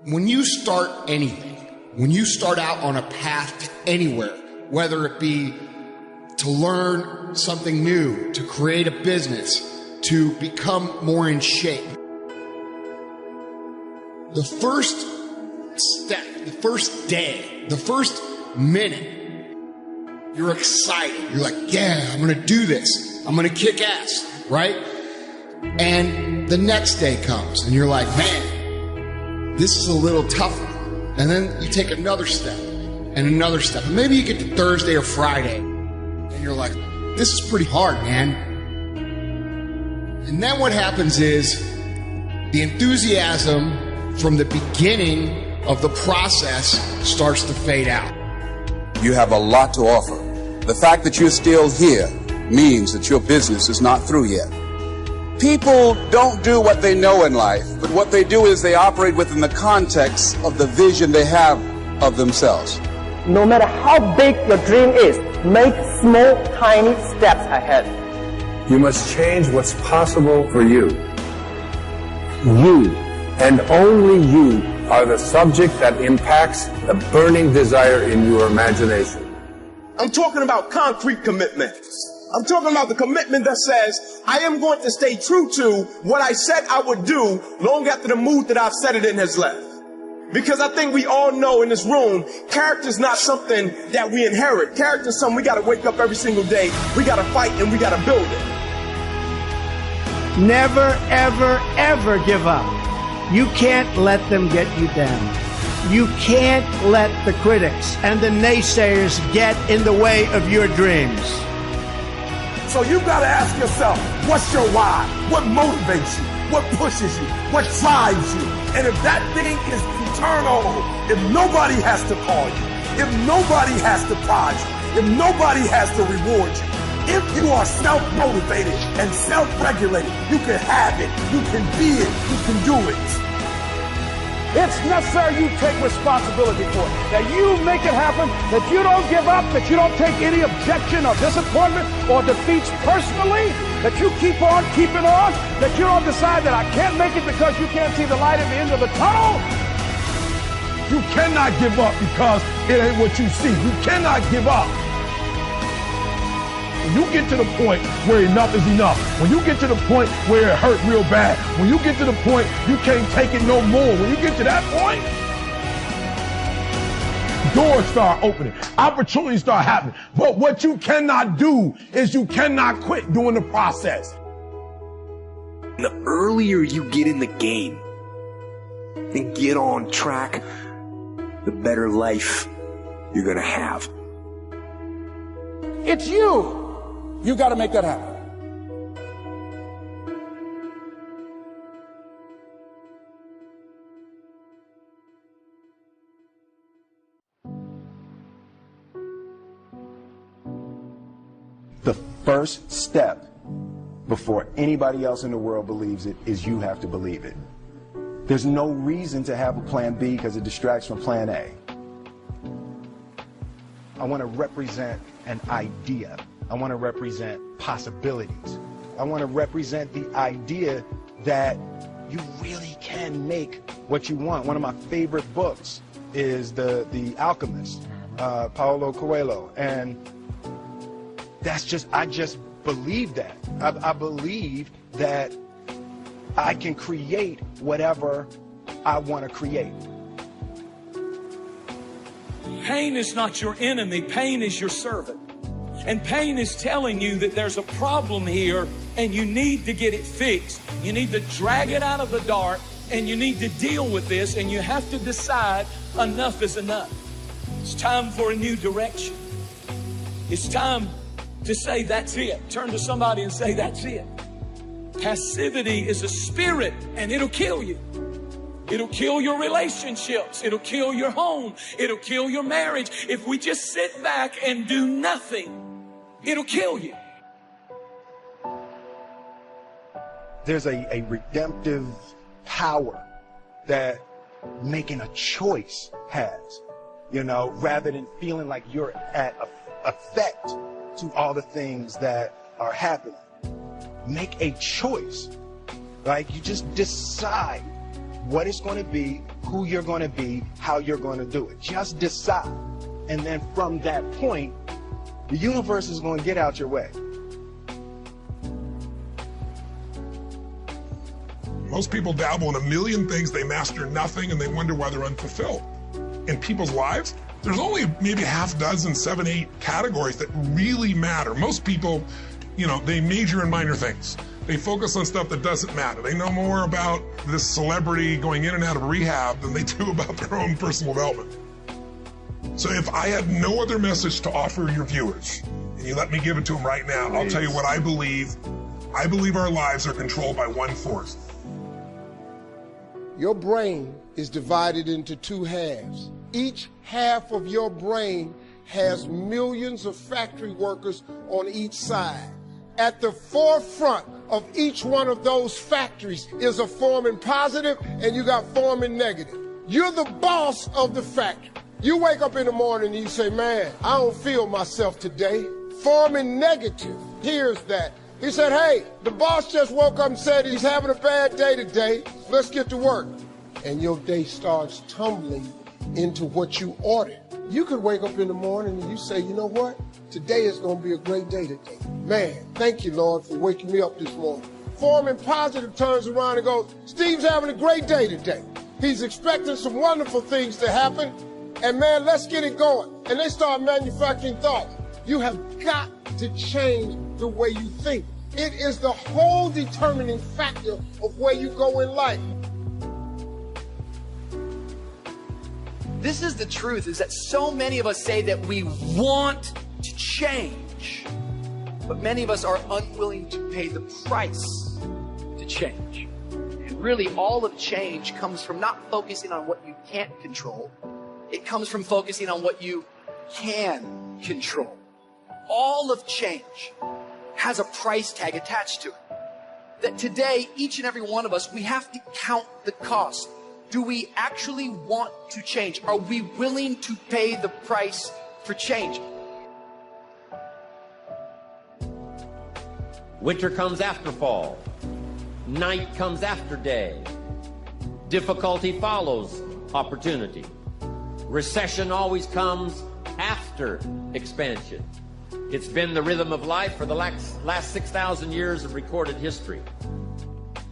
When you start anything, when you start out on a path to anywhere, whether it be to learn something new, to create a business, to become more in shape, the first step, the first day, the first minute, you're excited. You're like, yeah, I'm going to do this. I'm going to kick ass, right? And the next day comes and you're like, man, this is a little tougher. And then you take another step and another step. And maybe you get to Thursday or Friday and you're like, this is pretty hard, man. And then what happens is the enthusiasm from the beginning of the process starts to fade out. You have a lot to offer. The fact that you're still here means that your business is not through yet. People don't do what they know in life, but what they do is they operate within the context of the vision they have of themselves. No matter how big your dream is, make small, tiny steps ahead. You must change what's possible for you. You, and only you, are the subject that impacts the burning desire in your imagination. I'm talking about concrete commitment. I'm talking about the commitment that says, I am going to stay true to what I said I would do long after the mood that I've set it in has left. Because I think we all know in this room, character is not something that we inherit. Character is something we got to wake up every single day. We got to fight and we got to build it. Never, ever, ever give up. You can't let them get you down. You can't let the critics and the naysayers get in the way of your dreams. So you got to ask yourself, what's your why? What motivates you? What pushes you? What drives you? And if that thing is eternal, if nobody has to call you, if nobody has to prize you, if nobody has to reward you, if you are self-motivated and self-regulated, you can have it, you can be it, you can do it. It's necessary you take responsibility for it, that you make it happen, that you don't give up, that you don't take any objection or disappointment or defeats personally, that you keep on keeping on, that you don't decide that I can't make it because you can't see the light at the end of the tunnel. You cannot give up because it ain't what you see. You cannot give up. When you get to the point where enough is enough, when you get to the point where it hurt real bad, when you get to the point you can't take it no more, when you get to that point, doors start opening, opportunities start happening. But what you cannot do is you cannot quit doing the process. The earlier you get in the game and get on track, the better life you're gonna have. It's you. You got to make that happen. The first step before anybody else in the world believes it is you have to believe it. There's no reason to have a plan B because it distracts from plan A. I want to represent an idea. I want to represent possibilities. I want to represent the idea that you really can make what you want. One of my favorite books is The Alchemist, Paulo Coelho. And I just believe that. I believe that I can create whatever I want to create. Pain is not your enemy. Pain is your servant. And pain is telling you that there's a problem here and you need to get it fixed. You need to drag it out of the dark and you need to deal with this, and you have to decide enough is enough. It's time for a new direction. It's time to say that's it. Turn to somebody and say that's it. Passivity is a spirit and it'll kill you. It'll kill your relationships. It'll kill your home. It'll kill your marriage. If we just sit back and do nothing, it'll kill you. There's a redemptive power that making a choice has, rather than feeling like you're at effect to all the things that are happening. Make a choice. Like, you just decide what it's going to be who you're going to be, how you're going to do it. Just decide. And then from that point, the universe is going to get out your way. Most people dabble in a million things, they master nothing, and they wonder why they're unfulfilled. In people's lives, there's only maybe half dozen, 7, 8 categories that really matter. Most people, they major in minor things. They focus on stuff that doesn't matter. They know more about this celebrity going in and out of rehab than they do about their own personal development. So if I had no other message to offer your viewers, and you let me give it to them right now, I'll tell you what I believe. I believe our lives are controlled by one force. Your brain is divided into 2 halves. Each half of your brain has millions of factory workers on each side. At the forefront of each one of those factories is a forming positive, and you got forming negative. You're the boss of the factory. You wake up in the morning and you say, man, I don't feel myself today. Forming negative hears that. He said, hey, the boss just woke up and said he's having a bad day today. Let's get to work. And your day starts tumbling into what you ordered. You could wake up in the morning and you say, you know what? Today is going to be a great day today. Man, thank you, Lord, for waking me up this morning. Forming positive turns around and goes, Steve's having a great day today. He's expecting some wonderful things to happen. And man, let's get it going. And they start manufacturing thoughts. You have got to change the way you think. It is the whole determining factor of where you go in life. This is the truth, is that so many of us say that we want to change, but many of us are unwilling to pay the price to change. And really, all of change comes from not focusing on what you can't control. It comes from focusing on what you can control. All of change has a price tag attached to it. That today, each and every one of us, we have to count the cost. Do we actually want to change? Are we willing to pay the price for change? Winter comes after fall. Night comes after day. Difficulty follows opportunity. Recession always comes after expansion. It's been the rhythm of life for the last 6,000 years of recorded history.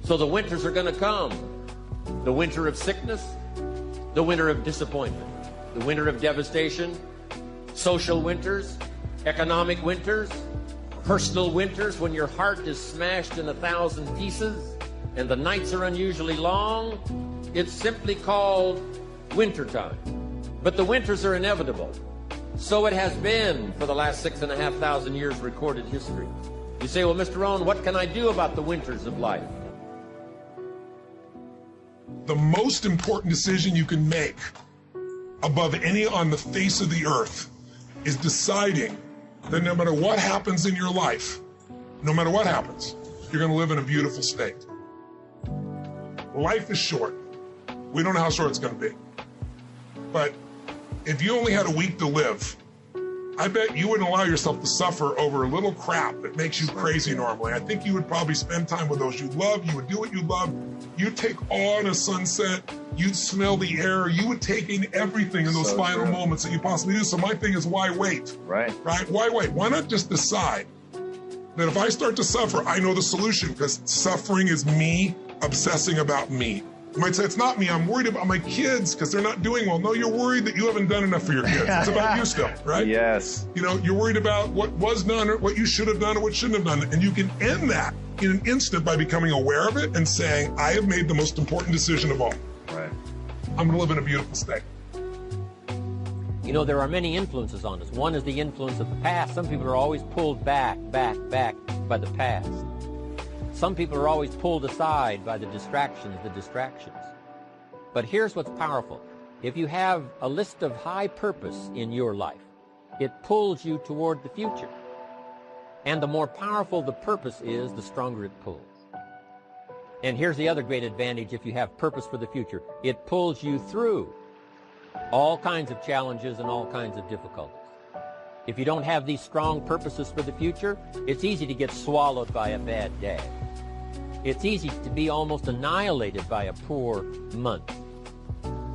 So the winters are going to come. The winter of sickness, the winter of disappointment, the winter of devastation, social winters, economic winters, personal winters when your heart is smashed in 1,000 pieces and the nights are unusually long. It's simply called wintertime. But the winters are inevitable. So it has been for the last 6,500 years recorded history. You say, well, Mr. Rohn, what can I do about the winters of life? The most important decision you can make above any on the face of the earth is deciding that no matter what happens in your life, no matter what happens, you're going to live in a beautiful state. Life is short. We don't know how short it's going to be. But if you only had a week to live, I bet you wouldn't allow yourself to suffer over a little crap that makes you crazy normally. I think you would probably spend time with those you love. You would do what you love. You'd take awe in a sunset. You'd smell the air. You would take in everything in those final moments that you possibly do. So my thing is, why wait? Right? Why wait? Why not just decide that if I start to suffer, I know the solution, because suffering is me obsessing about me. You might say, it's not me, I'm worried about my kids because they're not doing well. No, you're worried that you haven't done enough for your kids. It's about you still, right? Yes. You know, you're worried about what was done or what you should have done or what shouldn't have done. And you can end that in an instant by becoming aware of it and saying, I have made the most important decision of all. Right. I'm going to live in a beautiful state. You know, there are many influences on us. One is the influence of the past. Some people are always pulled back by the past. Some people are always pulled aside by the distractions. But here's what's powerful. If you have a list of high purpose in your life, it pulls you toward the future. And the more powerful the purpose is, the stronger it pulls. And here's the other great advantage if you have purpose for the future. It pulls you through all kinds of challenges and all kinds of difficulties. If you don't have these strong purposes for the future, it's easy to get swallowed by a bad day. It's easy to be almost annihilated by a poor month.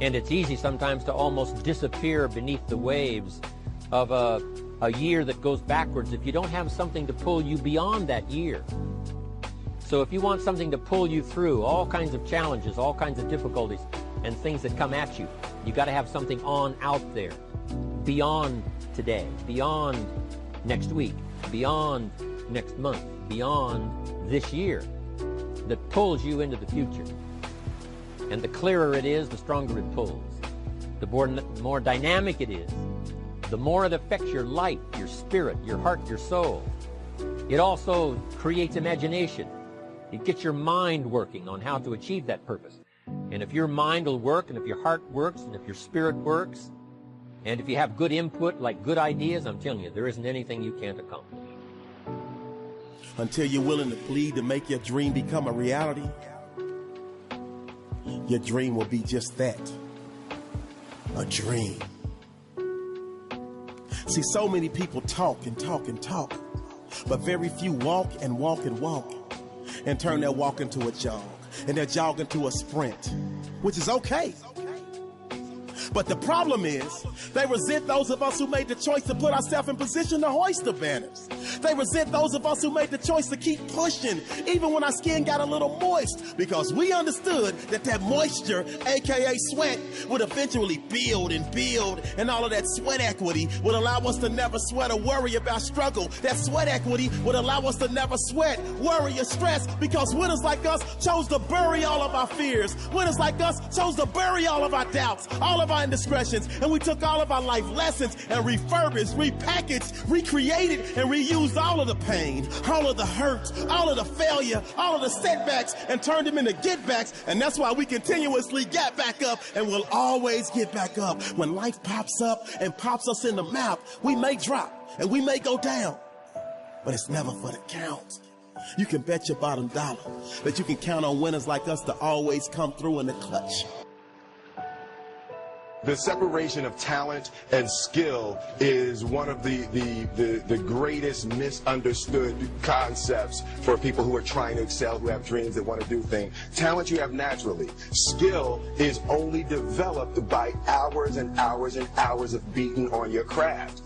And it's easy sometimes to almost disappear beneath the waves of a year that goes backwards if you don't have something to pull you beyond that year. So if you want something to pull you through all kinds of challenges, all kinds of difficulties, and things that come at you, you got to have something on out there, beyond today, beyond next week, beyond next month, beyond this year, that pulls you into the future. And the clearer it is, the stronger it pulls. The more dynamic it is, the more it affects your life, your spirit, your heart, your soul. It also creates imagination. It gets your mind working on how to achieve that purpose. And if your mind will work, and if your heart works, and if your spirit works, and if you have good input, like good ideas, I'm telling you, there isn't anything you can't accomplish. Until you're willing to plead to make your dream become a reality, your dream will be just that, a dream. See, so many people talk and talk and talk, but very few walk and walk and walk and turn their walk into a jog and their jog into a sprint, which is okay. But the problem is, they resent those of us who made the choice to put ourselves in position to hoist the banners. They resent those of us who made the choice to keep pushing, even when our skin got a little moist, because we understood that that moisture, aka sweat, would eventually build, and all of that sweat equity would allow us to never sweat or worry about struggle. That sweat equity would allow us to never sweat, worry, or stress, because winners like us chose to bury all of our fears. Winners like us chose to bury all of our doubts, all of our indiscretions, and we took all of our life lessons and refurbished, repackaged, recreated, and reused all of the pain, all of the hurt, all of the failure, all of the setbacks, and turned them into get-backs. And that's why we continuously get back up and will always get back up. When life pops up and pops us in the mouth, we may drop and we may go down, but it's never for the count. You can bet your bottom dollar that you can count on winners like us to always come through in the clutch. The separation of talent and skill is one of the greatest misunderstood concepts for people who are trying to excel, who have dreams, that want to do things. Talent you have naturally. Skill is only developed by hours and hours and hours of beating on your craft.